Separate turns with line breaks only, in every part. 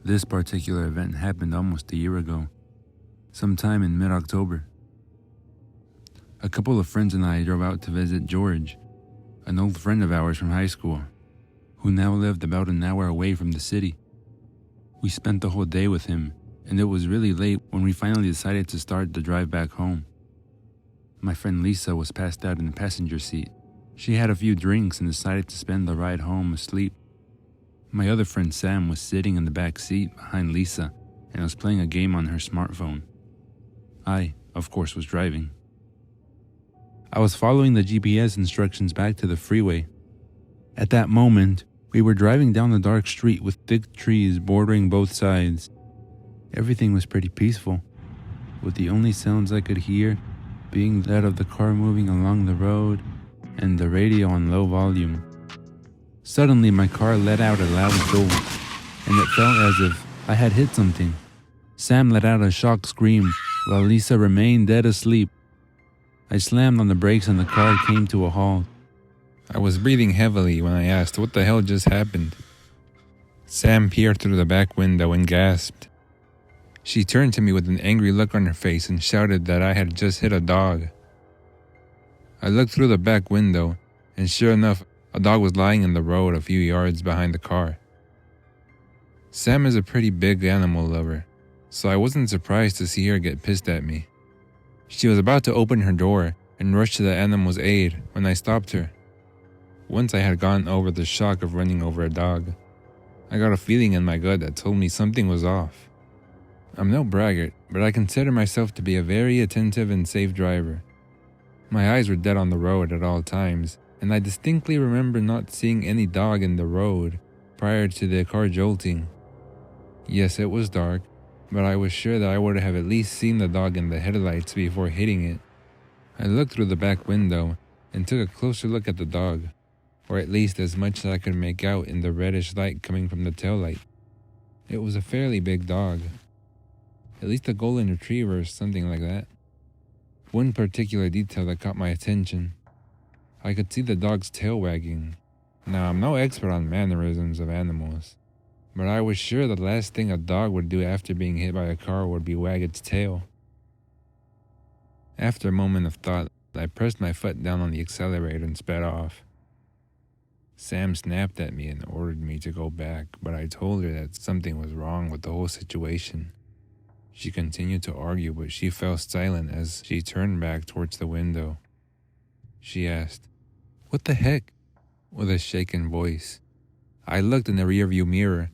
This particular event happened almost a year ago, sometime in mid-October. A couple of friends and I drove out to visit George, an old friend of ours from high school, who now lived about an hour away from the city. We spent the whole day with him, and it was really late when we finally decided to start the drive back home. My friend Lisa was passed out in the passenger seat. She had a few drinks and decided to spend the ride home asleep. My other friend Sam was sitting in the back seat behind Lisa and was playing a game on her smartphone. I, of course, was driving. I was following the GPS instructions back to the freeway. At that moment, we were driving down a dark street with thick trees bordering both sides. Everything was pretty peaceful, with the only sounds I could hear being that of the car moving along the road and the radio on low volume. Suddenly, my car let out a loud jolt, and it felt as if I had hit something. Sam let out a shocked scream, while Lisa remained dead asleep. I slammed on the brakes and the car came to a halt.
I was breathing heavily when I asked what the hell just happened. Sam peered through the back window and gasped. She turned to me with an angry look on her face and shouted that I had just hit a dog. I looked through the back window, and sure enough, a dog was lying in the road a few yards behind the car. Sam is a pretty big animal lover, so I wasn't surprised to see her get pissed at me. She was about to open her door and rush to the animal's aid when I stopped her. Once I had gotten over the shock of running over a dog, I got a feeling in my gut that told me something was off. I'm no braggart, but I consider myself to be a very attentive and safe driver. My eyes were dead on the road at all times, and I distinctly remember not seeing any dog in the road prior to the car jolting. Yes, it was dark, but I was sure that I would have at least seen the dog in the headlights before hitting it. I looked through the back window and took a closer look at the dog, or at least as much as I could make out in the reddish light coming from the taillight. It was a fairly big dog, at least a golden retriever or something like that. One particular detail that caught my attention. I could see the dog's tail wagging. Now, I'm no expert on mannerisms of animals, but I was sure the last thing a dog would do after being hit by a car would be wag its tail. After a moment of thought, I pressed my foot down on the accelerator and sped off. Sam snapped at me and ordered me to go back, but I told her that something was wrong with the whole situation. She continued to argue, but she fell silent as she turned back towards the window. She asked, "What the heck?" with a shaken voice. I looked in the rearview mirror.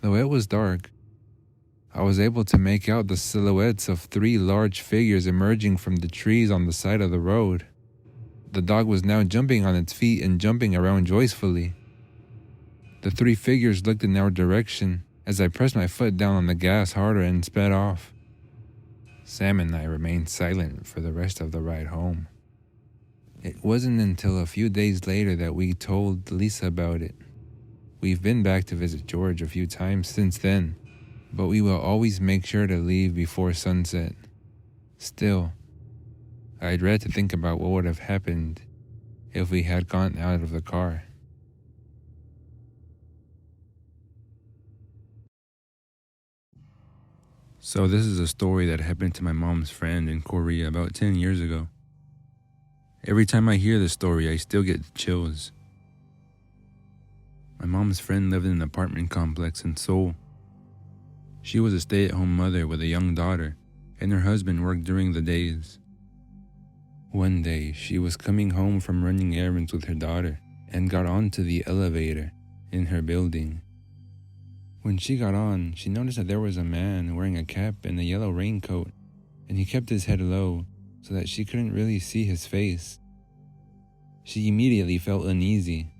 Though it was dark, I was able to make out the silhouettes of 3 large figures emerging from the trees on the side of the road. The dog was now jumping on its feet and jumping around joyfully. The 3 figures looked in our direction as I pressed my foot down on the gas harder and sped off. Sam and I remained silent for the rest of the ride home. It wasn't until a few days later that we told Lisa about it. We've been back to visit George a few times since then, but we will always make sure to leave before sunset. Still, I dread to think about what would have happened if we had gone out of the car.
So this is a story that happened to my mom's friend in Korea about 10 years ago. Every time I hear this story, I still get chills. My mom's friend lived in an apartment complex in Seoul. She was a stay-at-home mother with a young daughter, and her husband worked during the days. One day, she was coming home from running errands with her daughter and got onto the elevator in her building. When she got on, she noticed that there was a man wearing a cap and a yellow raincoat, and he kept his head low so that she couldn't really see his face. She immediately felt uneasy,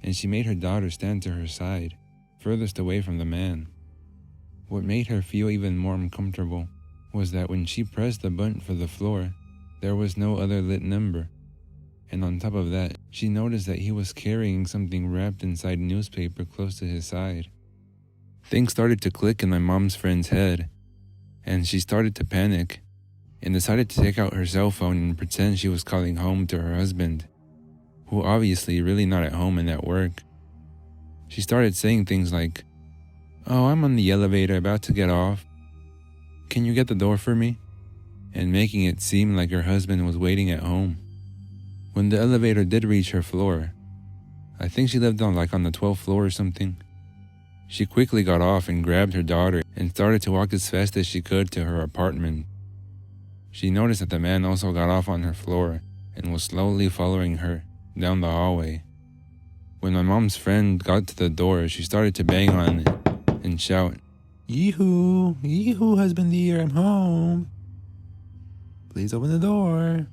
and she made her daughter stand to her side, furthest away from the man. What made her feel even more uncomfortable was that when she pressed the button for the floor, there was no other lit number, and on top of that, she noticed that he was carrying something wrapped inside newspaper close to his side. Things started to click in my mom's friend's head, and she started to panic and decided to take out her cell phone and pretend she was calling home to her husband, who obviously really not at home and at work. She started saying things like, "Oh, I'm on the elevator about to get off. Can you get the door for me?" And making it seem like her husband was waiting at home. When the elevator did reach her floor, I think she lived on the 12th floor or something, she quickly got off and grabbed her daughter and started to walk as fast as she could to her apartment. She noticed that the man also got off on her floor and was slowly following her down the hallway. When my mom's friend got to the door, she started to bang on it and shout, "Yee-hoo! Yee-hoo, husband dear, I'm home. Please open the door,"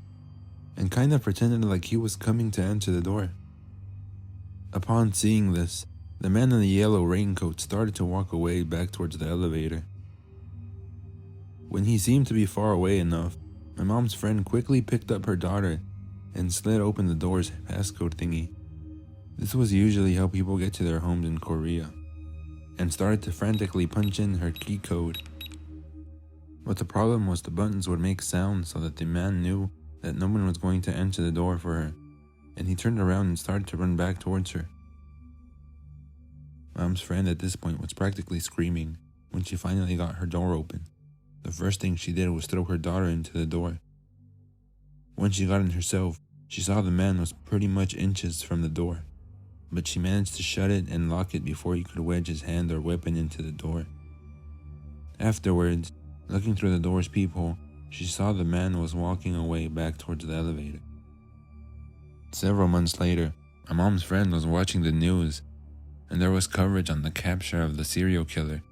and kind of pretended like he was coming to answer the door. Upon seeing this, the man in the yellow raincoat started to walk away back towards the elevator. When he seemed to be far away enough, my mom's friend quickly picked up her daughter and slid open the door's passcode thingy. This was usually how people get to their homes in Korea, and started to frantically punch in her key code. But the problem was the buttons would make sounds so that the man knew that no one was going to answer the door for her, and he turned around and started to run back towards her. Mom's friend at this point was practically screaming when she finally got her door open. The first thing she did was throw her daughter into the door. When she got in herself, she saw the man was pretty much inches from the door, but she managed to shut it and lock it before he could wedge his hand or weapon into the door. Afterwards, looking through the door's peephole, she saw the man was walking away back towards the elevator. Several months later, my mom's friend was watching the news, and there was coverage on the capture of the serial killer,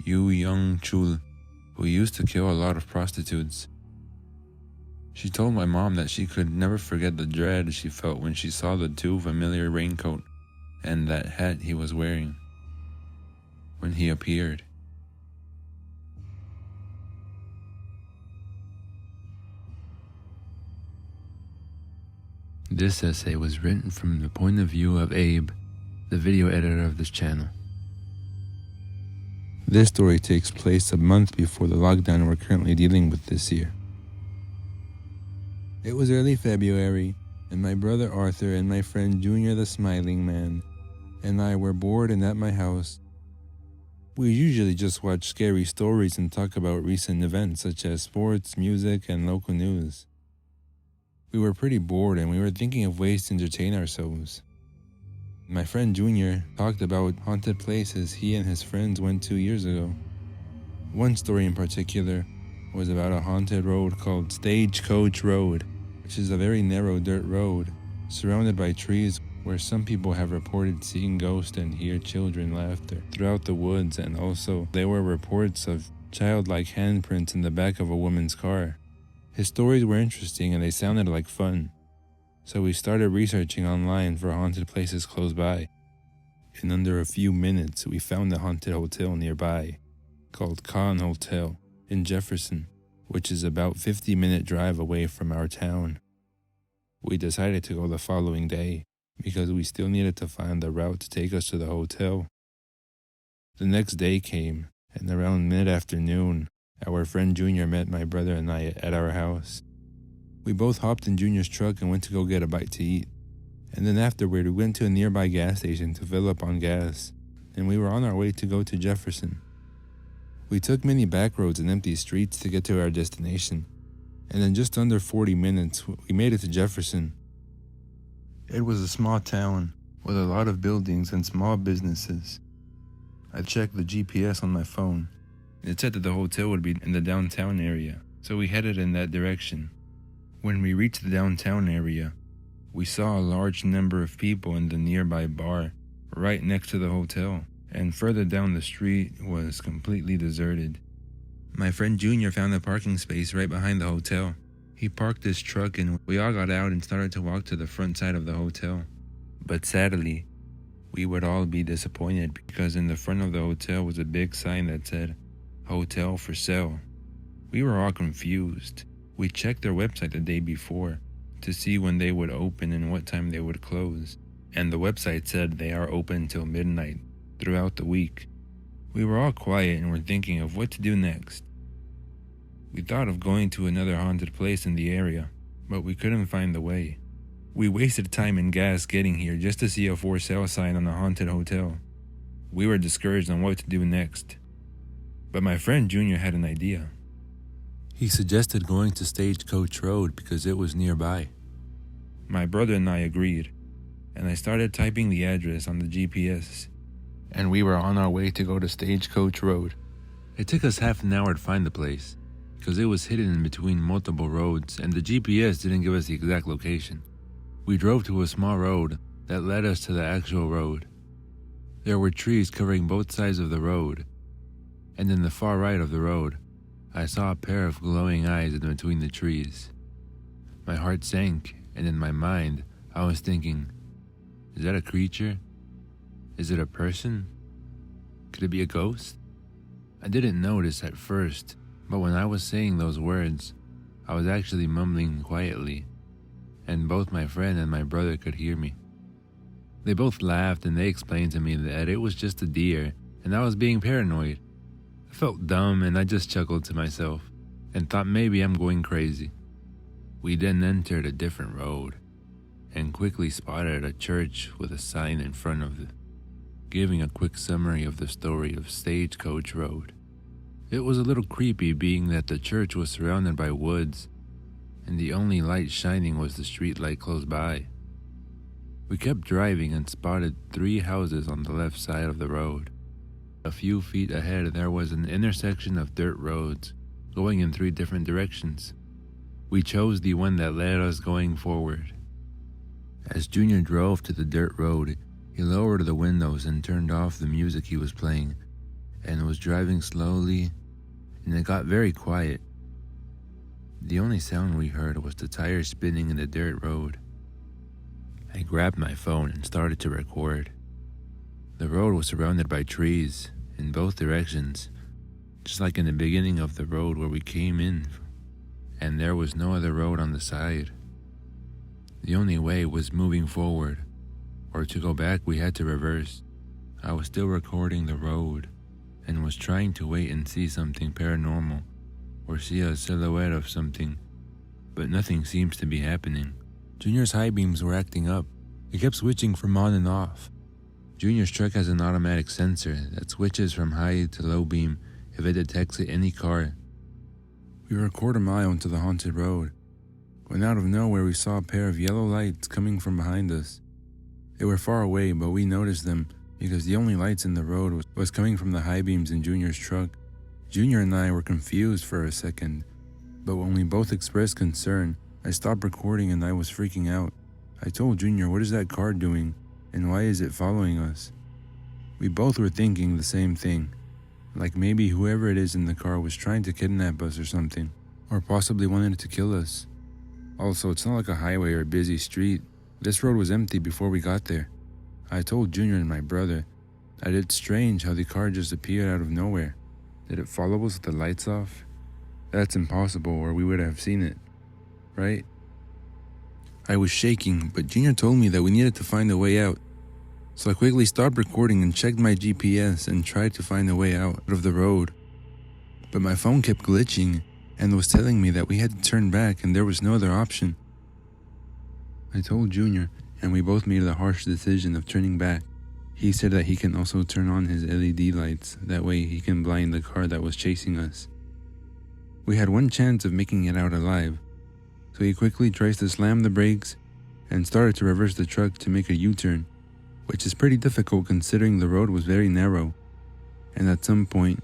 Yoo Young-chul, who used to kill a lot of prostitutes. She told my mom that she could never forget the dread she felt when she saw the too familiar raincoat and that hat he was wearing when he appeared. This essay was written from the point of view of Abe, the video editor of this channel. This story takes place a month before the lockdown we're currently dealing with this year. It was early February, and my brother Arthur and my friend Junior the Smiling Man and I were bored and at my house. We usually just watch scary stories and talk about recent events such as sports, music, and local news. We were pretty bored and we were thinking of ways to entertain ourselves. My friend Junior talked about haunted places he and his friends went 2 years ago. One story in particular was about a haunted road called Stagecoach Road, which is a very narrow dirt road surrounded by trees where some people have reported seeing ghosts and hear children laughter throughout the woods, and also there were reports of childlike handprints in the back of a woman's car. His stories were interesting and they sounded like fun, so we started researching online for haunted places close by. In under a few minutes, we found a haunted hotel nearby called Khan Hotel in Jefferson, which is about 50-minute drive away from our town. We decided to go the following day because we still needed to find the route to take us to the hotel. The next day came, and around mid-afternoon, our friend Junior met my brother and I at our house. We both hopped in Junior's truck and went to go get a bite to eat. And then afterward, we went to a nearby gas station to fill up on gas, and we were on our way to go to Jefferson. We took many back roads and empty streets to get to our destination, and in just under 40 minutes, we made it to Jefferson. It was a small town with a lot of buildings and small businesses. I checked the GPS on my phone. It said that the hotel would be in the downtown area, so we headed in that direction. When we reached the downtown area, we saw a large number of people in the nearby bar right next to the hotel, and further down the street was completely deserted. My friend Junior found a parking space right behind the hotel. He parked his truck and we all got out and started to walk to the front side of the hotel. But sadly, we would all be disappointed because in the front of the hotel was a big sign that said, "Hotel for sale." We were all confused. We checked their website the day before to see when they would open and what time they would close, and the website said they are open till midnight throughout the week. We were all quiet and were thinking of what to do next. We thought of going to another haunted place in the area, but we couldn't find the way. We wasted time and gas getting here just to see a for sale sign on a haunted hotel.
We were discouraged on what to do next. But my friend Junior had an idea.
He suggested going to Stagecoach Road because it was nearby.
My brother and I agreed, and I started typing the address on the GPS, and we were on our way to go to Stagecoach Road.
It took us half an hour to find the place because it was hidden in between multiple roads and the GPS didn't give us the exact location. We drove to a small road that led us to the actual road. There were trees covering both sides of the road, and in the far right of the road, I saw a pair of glowing eyes in between the trees. My heart sank, and in my mind, I was thinking, is that a creature? Is it a person? Could it be a ghost? I didn't notice at first, but when I was saying those words, I was actually mumbling quietly, and both my friend and my brother could hear me. They both laughed and they explained to me that it was just a deer and I was being paranoid. I felt dumb and I just chuckled to myself and thought maybe I'm going crazy. We then entered a different road and quickly spotted a church with a sign in front of it, giving a quick summary of the story of Stagecoach Road. It was a little creepy being that the church was surrounded by woods and the only light shining was the street light close by. We kept driving and spotted 3 houses on the left side of the road. A few feet ahead, there was an intersection of dirt roads going in 3 different directions. We chose the one that led us going forward. As Junior drove to the dirt road, he lowered the windows and turned off the music he was playing and was driving slowly, and it got very quiet. The only sound we heard was the tires spinning in the dirt road. I grabbed my phone and started to record. The road was surrounded by trees in both directions, just like in the beginning of the road where we came in, and there was no other road on the side. The only way was moving forward, or to go back we had to reverse. I was still recording the road and was trying to wait and see something paranormal or see a silhouette of something, but nothing seems to be happening. Junior's high beams were acting up. It kept switching from on and off. Junior's truck has an automatic sensor that switches from high to low beam if it detects any car. We were a quarter mile into the haunted road when out of nowhere we saw a pair of yellow lights coming from behind us. They were far away, but we noticed them because the only lights in the road was coming from the high beams in Junior's truck. Junior and I were confused for a second, but when we both expressed concern, I stopped recording and I was freaking out. I told Junior, what is that car doing and why is it following us? We both were thinking the same thing, like maybe whoever it is in the car was trying to kidnap us or something, or possibly wanted to kill us. Also, it's not like a highway or a busy street. This road was empty before we got there. I told Junior and my brother that it's strange how the car just appeared out of nowhere. Did it follow us with the lights off? That's impossible, or we would have seen it, right? I was shaking, but Junior told me that we needed to find a way out. So I quickly stopped recording and checked my GPS and tried to find a way out of the road. But my phone kept glitching and was telling me that we had to turn back and there was no other option. I told Junior, and we both made the harsh decision of turning back. He said that he can also turn on his LED lights, that way he can blind the car that was chasing us. We had one chance of making it out alive, so he quickly tries to slam the brakes and started to reverse the truck to make a U-turn, which is pretty difficult considering the road was very narrow, and at some point,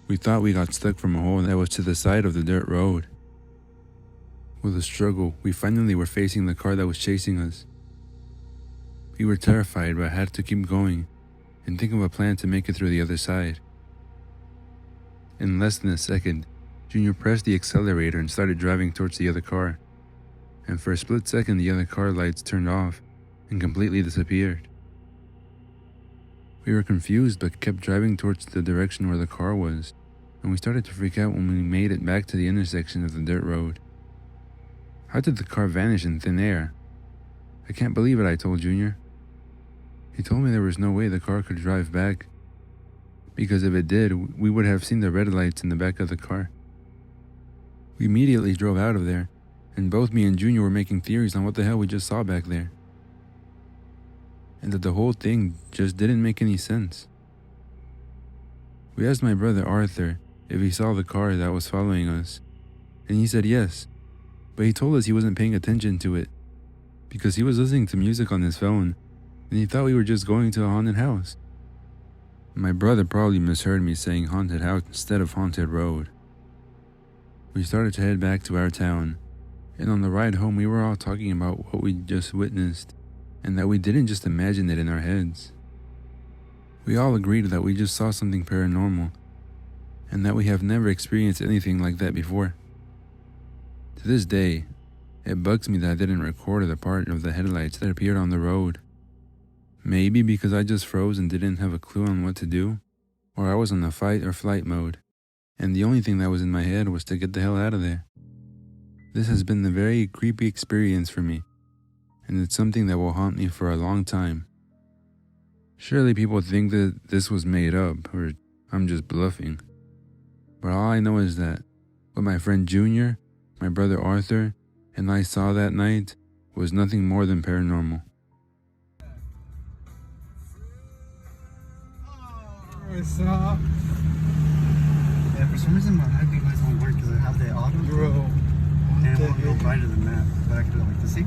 we thought we got stuck from a hole that was to the side of the dirt road. With a struggle, we finally were facing the car that was chasing us. We were terrified but had to keep going and think of a plan to make it through the other side. In less than a second, Junior pressed the accelerator and started driving towards the other car, and for a split second the other car lights turned off and completely disappeared. We were confused but kept driving towards the direction where the car was, and we started to freak out when we made it back to the intersection of the dirt road. How did the car vanish in thin air? I can't believe it, I told Junior. He told me there was no way the car could drive back, because if it did, we would have seen the red lights in the back of the car. We immediately drove out of there, and both me and Junior were making theories on what the hell we just saw back there, and that the whole thing just didn't make any sense. We asked my brother Arthur if he saw the car that was following us, and he said yes, but he told us he wasn't paying attention to it because he was listening to music on his phone and he thought we were just going to a haunted house. My brother probably misheard me saying haunted house instead of haunted road. We started to head back to our town, and on the ride home we were all talking about what we just witnessed and that we didn't just imagine it in our heads. We all agreed that we just saw something paranormal and that we have never experienced anything like that before. To this day, it bugs me that I didn't record the part of the headlights that appeared on the road. Maybe because I just froze and didn't have a clue on what to do, or I was in a fight or flight mode, and the only thing that was in my head was to get the hell out of there. This has been a very creepy experience for me, and it's something that will haunt me for a long time. Surely people think that this was made up, or I'm just bluffing. But all I know is that what my friend Junior, my brother Arthur, and I saw that night was nothing more than paranormal.
Yeah, for some reason my hiking lights don't work because I have the auto. Bro. And it won't go brighter than that. But I could like to see.